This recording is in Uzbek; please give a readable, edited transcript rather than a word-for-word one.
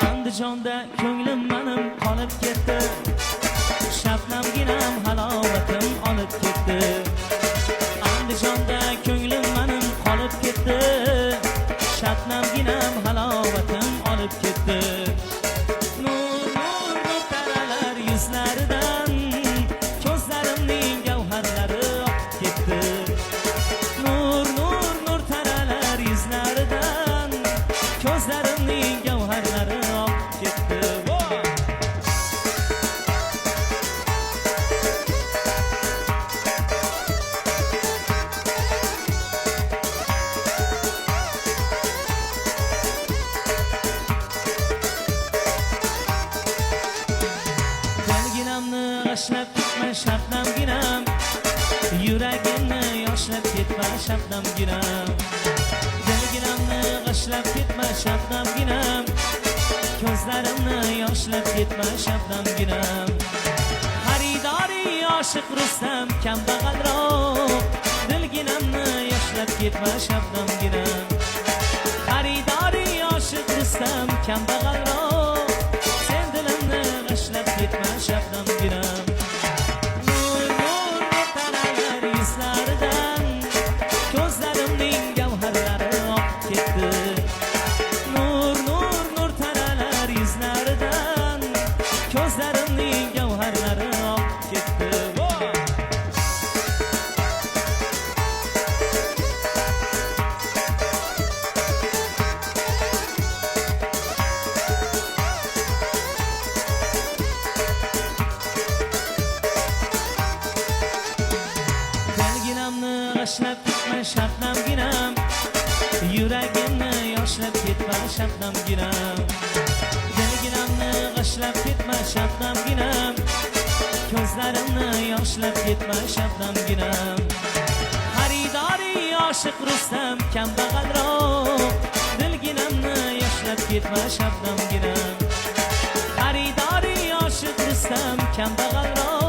Andijonda ko'nglim menim qolib ketdi, shabnamginam halovatim olib ketdi. Andijonda ko'nglim menim qolib ketdi, shabnamginam halovatim olib ketdi. Nur nur nur taralar yuzlaridan, ko'zlarimning gavharlari oqib ketdi. Nur nur nur taralar yuzlaridan, ko'zlarimning gavharlari oqib ketdi. G'ashlab ketma shabnamginam, yuragimni yoshlab ketma shabnamginam. Dilginamni g'ashlab ketma shabnamginam, ko'zlarimni yoshlab ketma shabnamginam. Xaridori oshiq Rustam kambag'alroq, dilginamni yoshlab ketma shabnamginam. Xaridori oshiq Rustam kambag'alroq, sen dilimni g'ashlab ketma shabnamginam. Nur nur nur taralar yuzlaridan, ko'zlarimning gavharlari oqib ketdi. Nur nur nur taralar yuzlaridan, ko'zlarimning gavharlari oqib ketdi. G'ashlab ketma shabnamginam, yuragimni yoshlab ketma shabnamginam. Dilginamni g'ashlab ketma shabnamginam, ko'zlarimni yoshlab ketma shabnamginam. Xaridori oshiq Rustam kambag'alroq, dilginamni yoshlab ketma shabnamginam. Xaridori oshiq Rustam kambag'alroq,